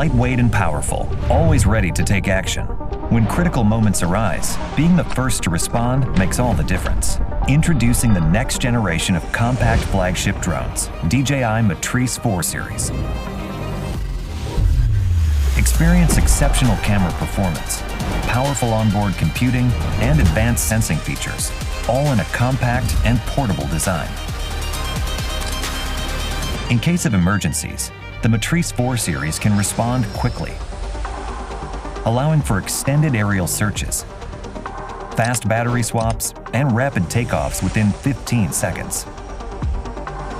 Lightweight and powerful, always ready to take action. When critical moments arise, being the first to respond makes all the difference. Introducing the next generation of compact flagship drones, DJI Matrice 4 series. Experience exceptional camera performance, powerful onboard computing, and advanced sensing features, all in a compact and portable design. In case of emergencies, the Matrice 4 series can respond quickly, allowing for extended aerial searches, fast battery swaps, and rapid takeoffs within 15 seconds.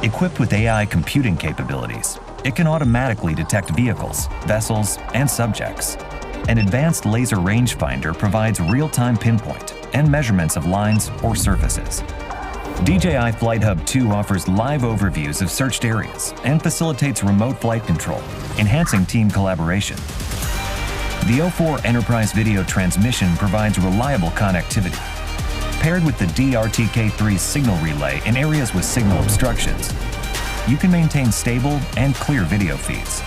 Equipped with AI computing capabilities, it can automatically detect vehicles, vessels, and subjects. An advanced laser rangefinder provides real-time pinpoint and measurements of lines or surfaces. DJI Flight Hub 2 offers live overviews of searched areas and facilitates remote flight control, enhancing team collaboration. The O4 Enterprise Video Transmission provides reliable connectivity. Paired with the DRTK3 signal relay in areas with signal obstructions, you can maintain stable and clear video feeds.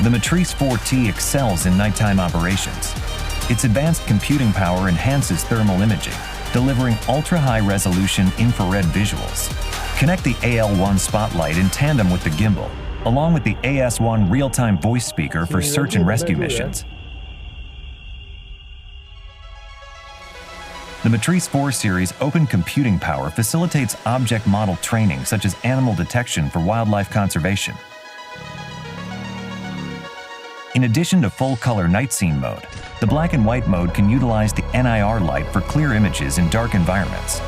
The Matrice 4T excels in nighttime operations. Its advanced computing power enhances thermal imaging, delivering ultra-high-resolution infrared visuals. Connect the AL1 spotlight in tandem with the gimbal, along with the AS1 real-time voice speaker for search and rescue missions. The Matrice 4 series open computing power facilitates object model training such as animal detection for wildlife conservation. In addition to full-color night scene mode, the black and white mode can utilize the NIR light for clear images in dark environments.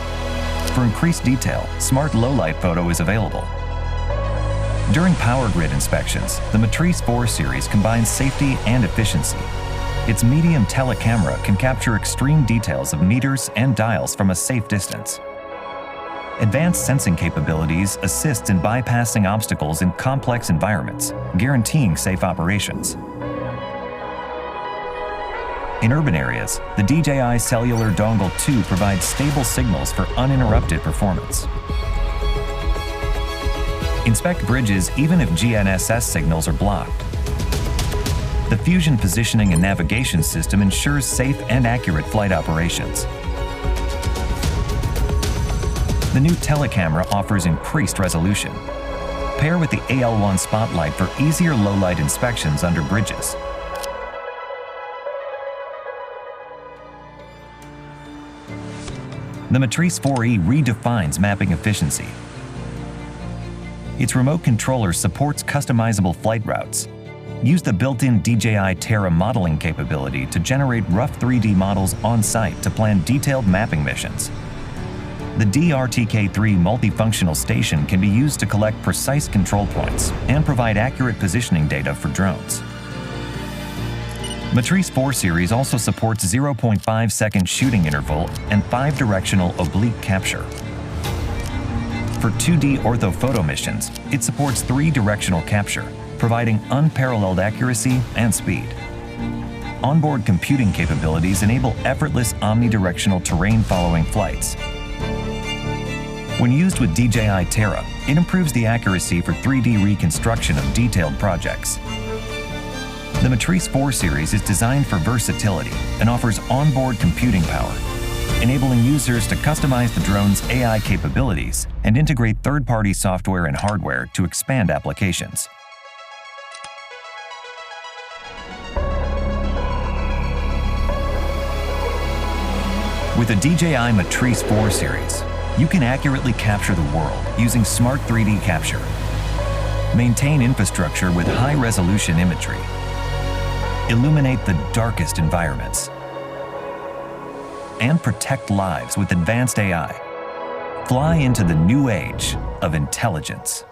For increased detail, smart low-light photo is available. During power grid inspections, the Matrice 4 series combines safety and efficiency. Its medium telecamera can capture extreme details of meters and dials from a safe distance. Advanced sensing capabilities assist in bypassing obstacles in complex environments, guaranteeing safe operations. In urban areas, the DJI Cellular Dongle 2 provides stable signals for uninterrupted performance. Inspect bridges even if GNSS signals are blocked. The Fusion Positioning and Navigation System ensures safe and accurate flight operations. The new telecamera offers increased resolution. Pair with the AL1 spotlight for easier low-light inspections under bridges. The Matrice 4E redefines mapping efficiency. Its remote controller supports customizable flight routes. Use the built-in DJI Terra modeling capability to generate rough 3D models on-site to plan detailed mapping missions. The DRTK3 multifunctional station can be used to collect precise control points and provide accurate positioning data for drones. Matrice 4 series also supports 0.5-second shooting interval and 5-directional oblique capture. For 2D orthophoto missions, it supports 3-directional capture, providing unparalleled accuracy and speed. Onboard computing capabilities enable effortless omnidirectional terrain-following flights. When used with DJI Terra, it improves the accuracy for 3D reconstruction of detailed projects. The Matrice 4 series is designed for versatility and offers onboard computing power, enabling users to customize the drone's AI capabilities and integrate third-party software and hardware to expand applications. With the DJI Matrice 4 series, you can accurately capture the world using smart 3D capture, maintain infrastructure with high-resolution imagery, illuminate the darkest environments, and protect lives with advanced AI. Fly into the new age of intelligence.